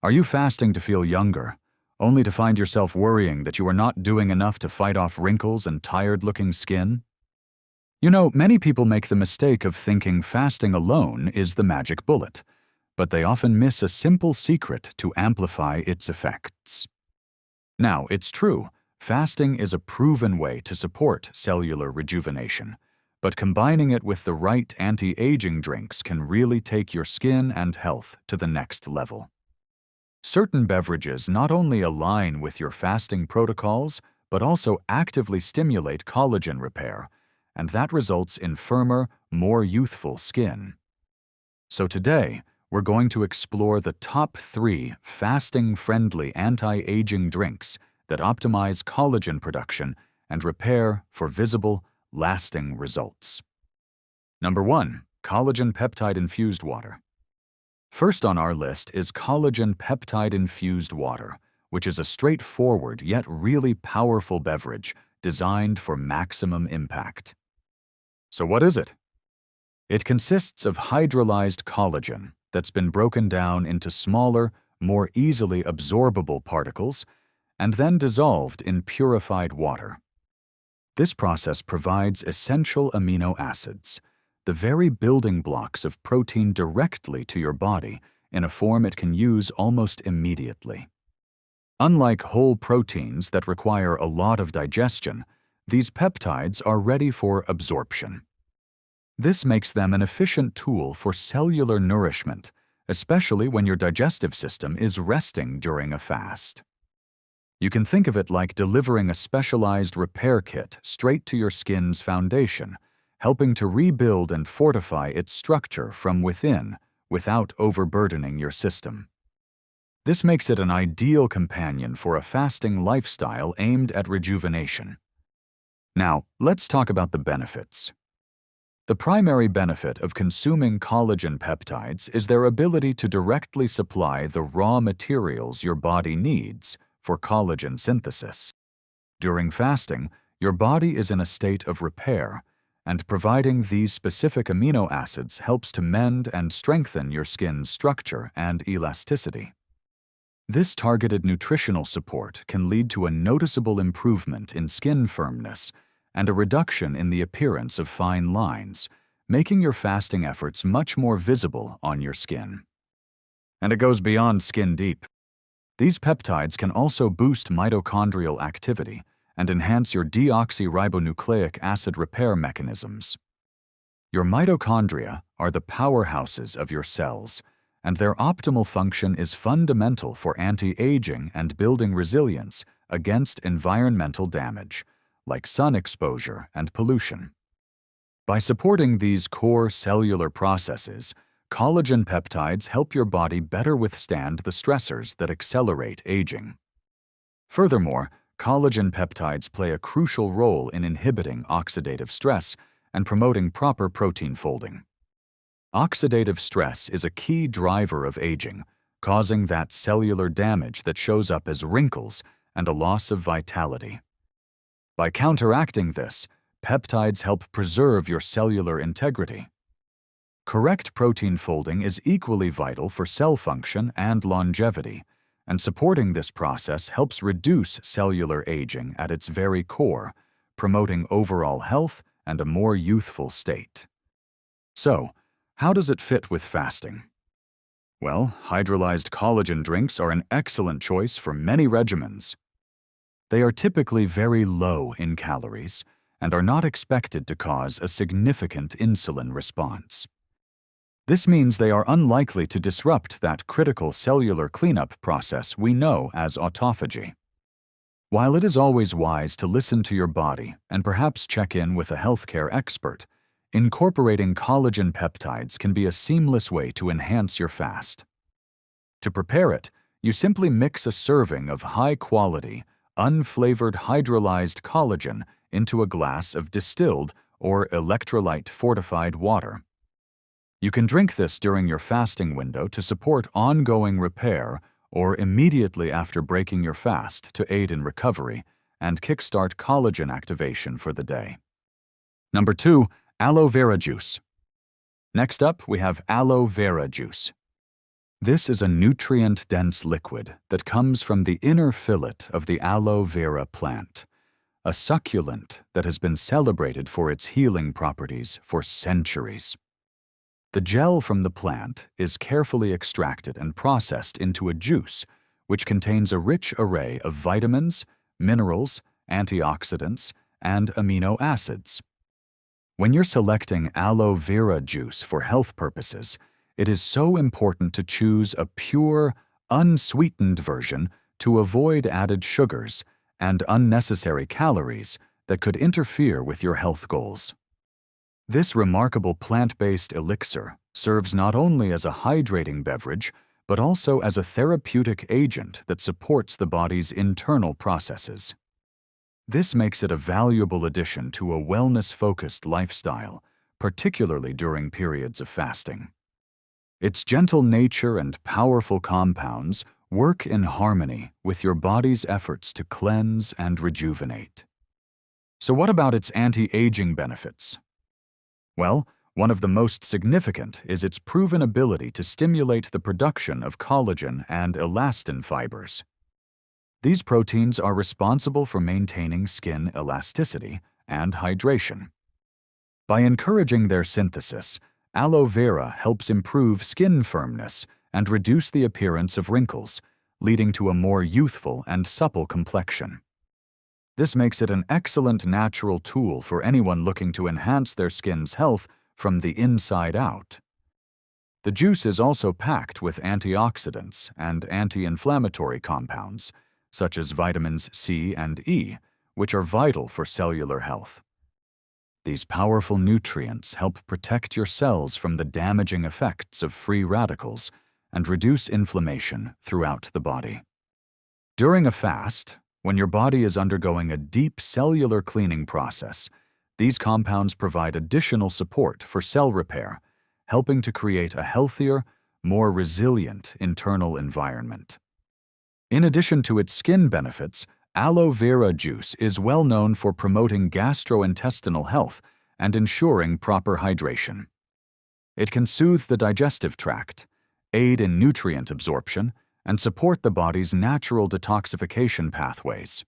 Are you fasting to feel younger, only to find yourself worrying that you are not doing enough to fight off wrinkles and tired-looking skin? You know, many people make the mistake of thinking fasting alone is the magic bullet, but they often miss a simple secret to amplify its effects. Now, it's true, fasting is a proven way to support cellular rejuvenation, but combining it with the right anti-aging drinks can really take your skin and health to the next level. Certain beverages not only align with your fasting protocols, but also actively stimulate collagen repair, and that results in firmer, more youthful skin. So today, we're going to explore the top 3 fasting-friendly anti-aging drinks that optimize collagen production and repair for visible, lasting results. Number 1. Collagen Peptide-Infused Water. First on our list is Collagen Peptide-Infused Water, which is a straightforward yet really powerful beverage designed for maximum impact. So what is it? It consists of hydrolyzed collagen that's been broken down into smaller, more easily absorbable particles and then dissolved in purified water. This process provides essential amino acids, the very building blocks of protein, directly to your body in a form it can use almost immediately. Unlike whole proteins that require a lot of digestion, these peptides are ready for absorption. This makes them an efficient tool for cellular nourishment, especially when your digestive system is resting during a fast. You can think of it like delivering a specialized repair kit straight to your skin's foundation, helping to rebuild and fortify its structure from within without overburdening your system. This makes it an ideal companion for a fasting lifestyle aimed at rejuvenation. Now, let's talk about the benefits. The primary benefit of consuming collagen peptides is their ability to directly supply the raw materials your body needs for collagen synthesis. During fasting, your body is in a state of repair, and providing these specific amino acids helps to mend and strengthen your skin's structure and elasticity. This targeted nutritional support can lead to a noticeable improvement in skin firmness and a reduction in the appearance of fine lines, making your fasting efforts much more visible on your skin. And it goes beyond skin deep. These peptides can also boost mitochondrial activity and enhance your deoxyribonucleic acid repair mechanisms. Your mitochondria are the powerhouses of your cells, and their optimal function is fundamental for anti-aging and building resilience against environmental damage, like sun exposure and pollution. By supporting these core cellular processes, collagen peptides help your body better withstand the stressors that accelerate aging. Furthermore, collagen peptides play a crucial role in inhibiting oxidative stress and promoting proper protein folding. Oxidative stress is a key driver of aging, causing that cellular damage that shows up as wrinkles and a loss of vitality. By counteracting this, peptides help preserve your cellular integrity. Correct protein folding is equally vital for cell function and longevity, and supporting this process helps reduce cellular aging at its very core, promoting overall health and a more youthful state. So, how does it fit with fasting? Well, hydrolyzed collagen drinks are an excellent choice for many regimens. They are typically very low in calories and are not expected to cause a significant insulin response. This means they are unlikely to disrupt that critical cellular cleanup process we know as autophagy. While it is always wise to listen to your body and perhaps check in with a healthcare expert, incorporating collagen peptides can be a seamless way to enhance your fast. To prepare it, you simply mix a serving of high-quality, unflavored hydrolyzed collagen into a glass of distilled or electrolyte-fortified water. You can drink this during your fasting window to support ongoing repair or immediately after breaking your fast to aid in recovery and kickstart collagen activation for the day. Number 2, aloe vera juice. Next up, we have aloe vera juice. This is a nutrient-dense liquid that comes from the inner fillet of the Aloe Vera plant, a succulent that has been celebrated for its healing properties for centuries. The gel from the plant is carefully extracted and processed into a juice, which contains a rich array of vitamins, minerals, antioxidants, and amino acids. When you're selecting aloe vera juice for health purposes, it is so important to choose a pure, unsweetened version to avoid added sugars and unnecessary calories that could interfere with your health goals. This remarkable plant-based elixir serves not only as a hydrating beverage, but also as a therapeutic agent that supports the body's internal processes. This makes it a valuable addition to a wellness-focused lifestyle, particularly during periods of fasting. Its gentle nature and powerful compounds work in harmony with your body's efforts to cleanse and rejuvenate. So what about its anti-aging benefits? Well, one of the most significant is its proven ability to stimulate the production of collagen and elastin fibers. These proteins are responsible for maintaining skin elasticity and hydration. By encouraging their synthesis, aloe vera helps improve skin firmness and reduce the appearance of wrinkles, leading to a more youthful and supple complexion. This makes it an excellent natural tool for anyone looking to enhance their skin's health from the inside out. The juice is also packed with antioxidants and anti-inflammatory compounds, such as vitamins C and E, which are vital for cellular health. These powerful nutrients help protect your cells from the damaging effects of free radicals and reduce inflammation throughout the body. During a fast, when your body is undergoing a deep cellular cleaning process, these compounds provide additional support for cell repair, helping to create a healthier, more resilient internal environment. In addition to its skin benefits, aloe vera juice is well known for promoting gastrointestinal health and ensuring proper hydration. It can soothe the digestive tract, aid in nutrient absorption, and support the body's natural detoxification pathways.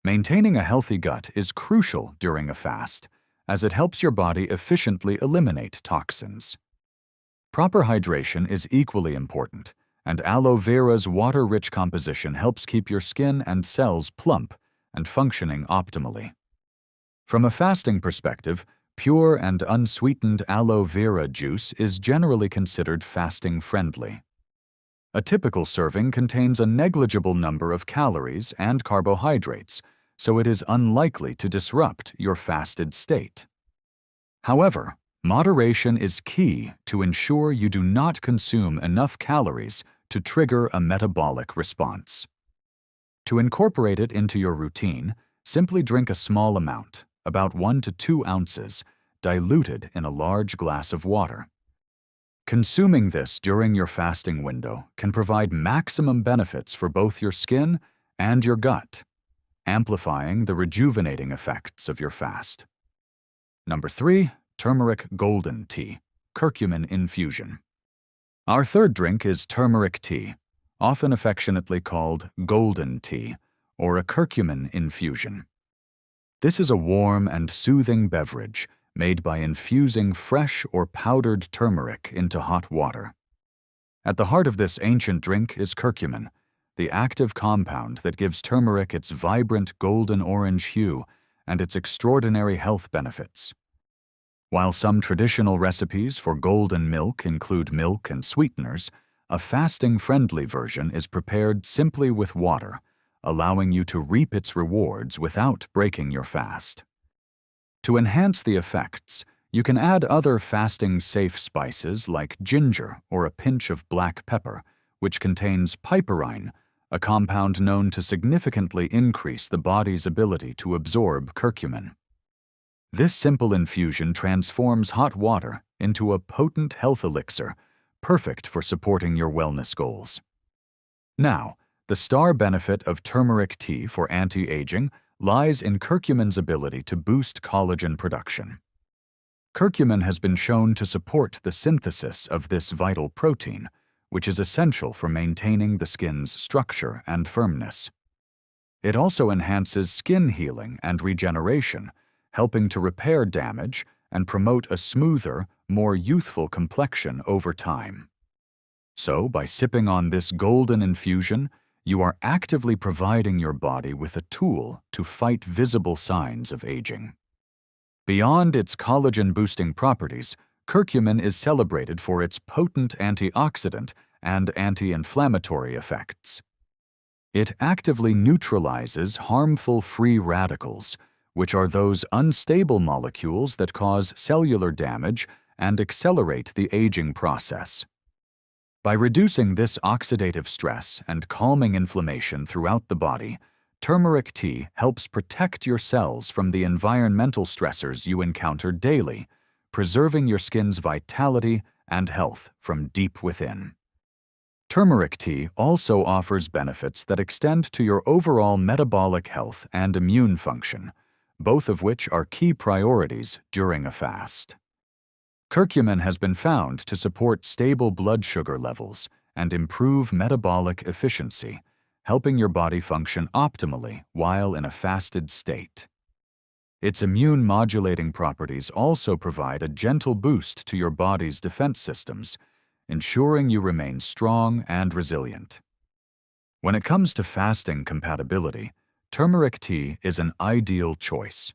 Maintaining a healthy gut is crucial during a fast, as it helps your body efficiently eliminate toxins. Proper hydration is equally important, and aloe vera's water-rich composition helps keep your skin and cells plump and functioning optimally. From a fasting perspective, pure and unsweetened aloe vera juice is generally considered fasting-friendly. A typical serving contains a negligible number of calories and carbohydrates, so it is unlikely to disrupt your fasted state. However, moderation is key to ensure you do not consume enough calories to trigger a metabolic response. To incorporate it into your routine, simply drink a small amount, about 1 to 2 ounces, diluted in a large glass of water. Consuming this during your fasting window can provide maximum benefits for both your skin and your gut, amplifying the rejuvenating effects of your fast. Number 3. Turmeric Golden Tea, Curcumin Infusion. Our third drink is turmeric tea, often affectionately called golden tea, or a curcumin infusion. This is a warm and soothing beverage made by infusing fresh or powdered turmeric into hot water. At the heart of this ancient drink is curcumin, the active compound that gives turmeric its vibrant golden-orange hue and its extraordinary health benefits. While some traditional recipes for golden milk include milk and sweeteners, a fasting-friendly version is prepared simply with water, allowing you to reap its rewards without breaking your fast. To enhance the effects, you can add other fasting-safe spices like ginger or a pinch of black pepper, which contains piperine, a compound known to significantly increase the body's ability to absorb curcumin. This simple infusion transforms hot water into a potent health elixir, perfect for supporting your wellness goals. Now, the star benefit of turmeric tea for anti-aging lies in curcumin's ability to boost collagen production. Curcumin has been shown to support the synthesis of this vital protein, which is essential for maintaining the skin's structure and firmness. It also enhances skin healing and regeneration, helping to repair damage and promote a smoother, more youthful complexion over time. So, by sipping on this golden infusion, you are actively providing your body with a tool to fight visible signs of aging. Beyond its collagen-boosting properties, curcumin is celebrated for its potent antioxidant and anti-inflammatory effects. It actively neutralizes harmful free radicals, which are those unstable molecules that cause cellular damage and accelerate the aging process. By reducing this oxidative stress and calming inflammation throughout the body, turmeric tea helps protect your cells from the environmental stressors you encounter daily, preserving your skin's vitality and health from deep within. Turmeric tea also offers benefits that extend to your overall metabolic health and immune function, both of which are key priorities during a fast. Curcumin has been found to support stable blood sugar levels and improve metabolic efficiency, helping your body function optimally while in a fasted state. Its immune-modulating properties also provide a gentle boost to your body's defense systems, ensuring you remain strong and resilient. When it comes to fasting compatibility, turmeric tea is an ideal choice.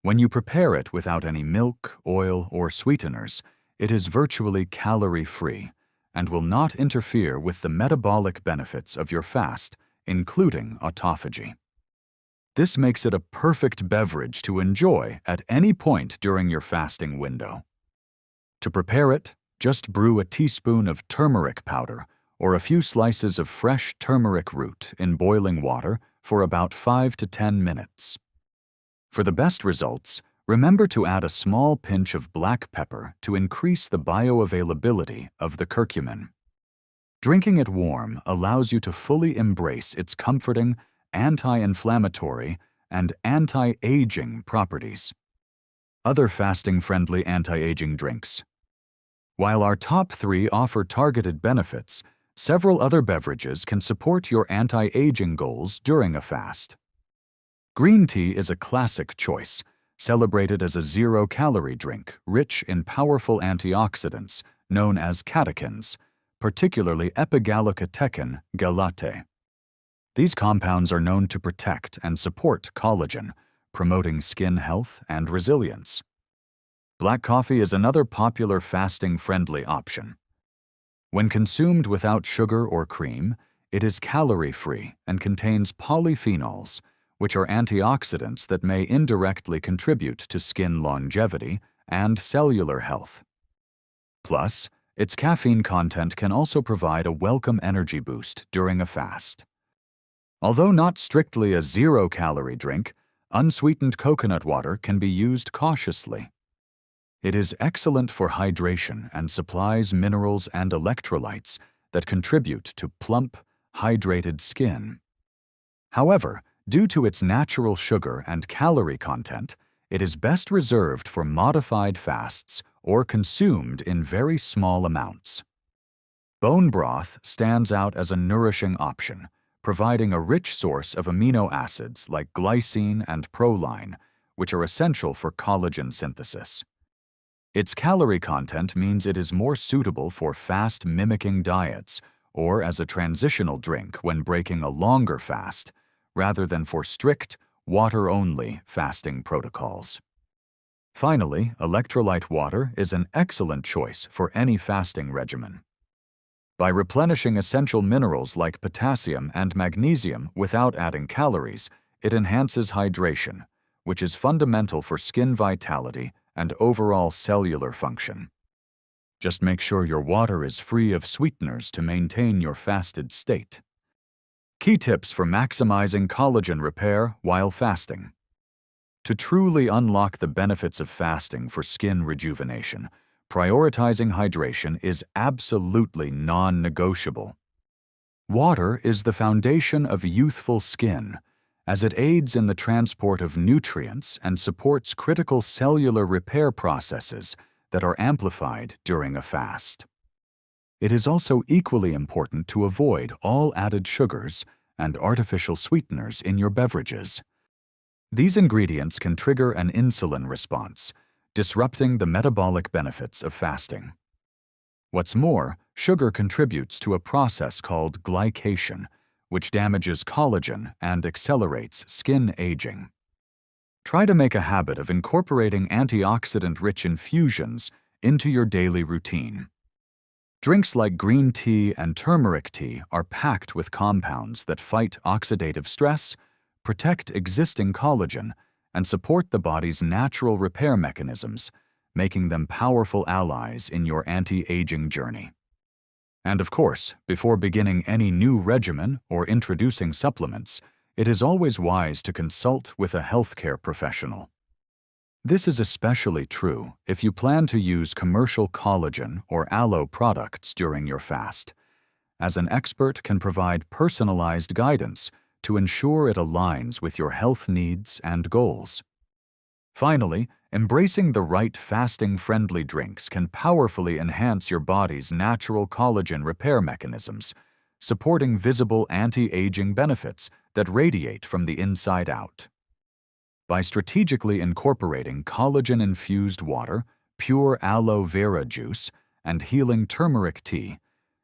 When you prepare it without any milk, oil, or sweeteners, it is virtually calorie-free and will not interfere with the metabolic benefits of your fast, including autophagy. This makes it a perfect beverage to enjoy at any point during your fasting window. To prepare it, just brew a teaspoon of turmeric powder or a few slices of fresh turmeric root in boiling water for about 5 to 10 minutes. For the best results, remember to add a small pinch of black pepper to increase the bioavailability of the curcumin. Drinking it warm allows you to fully embrace its comforting, anti-inflammatory, and anti-aging properties. Other fasting-friendly anti-aging drinks. While our top 3 offer targeted benefits, several other beverages can support your anti-aging goals during a fast. Green tea is a classic choice, celebrated as a zero-calorie drink rich in powerful antioxidants known as catechins, particularly epigallocatechin gallate. These compounds are known to protect and support collagen, promoting skin health and resilience. Black coffee is another popular fasting-friendly option. When consumed without sugar or cream, it is calorie-free and contains polyphenols, which are antioxidants that may indirectly contribute to skin longevity and cellular health. Plus, its caffeine content can also provide a welcome energy boost during a fast. Although not strictly a zero-calorie drink, unsweetened coconut water can be used cautiously. It is excellent for hydration and supplies minerals and electrolytes that contribute to plump, hydrated skin. However, due to its natural sugar and calorie content, it is best reserved for modified fasts or consumed in very small amounts. Bone broth stands out as a nourishing option, providing a rich source of amino acids like glycine and proline, which are essential for collagen synthesis. Its calorie content means it is more suitable for fast-mimicking diets or as a transitional drink when breaking a longer fast, rather than for strict, water-only fasting protocols. Finally, electrolyte water is an excellent choice for any fasting regimen. By replenishing essential minerals like potassium and magnesium without adding calories, it enhances hydration, which is fundamental for skin vitality and overall cellular function. Just make sure your water is free of sweeteners to maintain your fasted state. Key tips for maximizing collagen repair while fasting. To truly unlock the benefits of fasting for skin rejuvenation, prioritizing hydration is absolutely non-negotiable. Water is the foundation of youthful skin, as it aids in the transport of nutrients and supports critical cellular repair processes that are amplified during a fast. It is also equally important to avoid all added sugars and artificial sweeteners in your beverages. These ingredients can trigger an insulin response, disrupting the metabolic benefits of fasting. What's more, sugar contributes to a process called glycation, which damages collagen and accelerates skin aging. Try to make a habit of incorporating antioxidant-rich infusions into your daily routine. Drinks like green tea and turmeric tea are packed with compounds that fight oxidative stress, protect existing collagen, and support the body's natural repair mechanisms, making them powerful allies in your anti-aging journey. And of course, before beginning any new regimen or introducing supplements, it is always wise to consult with a healthcare professional. This is especially true if you plan to use commercial collagen or aloe products during your fast, as an expert can provide personalized guidance to ensure it aligns with your health needs and goals. Finally, embracing the right fasting-friendly drinks can powerfully enhance your body's natural collagen repair mechanisms, supporting visible anti-aging benefits that radiate from the inside out. By strategically incorporating collagen-infused water, pure aloe vera juice, and healing turmeric tea,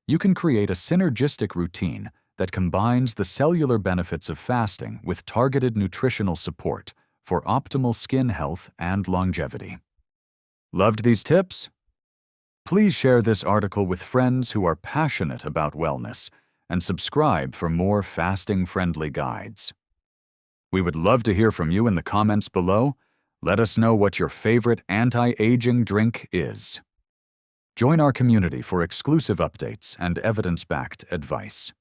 you can create a synergistic routine that combines the cellular benefits of fasting with targeted nutritional support for optimal skin health and longevity. Loved these tips? Please share this article with friends who are passionate about wellness and subscribe for more fasting-friendly guides. We would love to hear from you in the comments below. Let us know what your favorite anti-aging drink is. Join our community for exclusive updates and evidence-backed advice.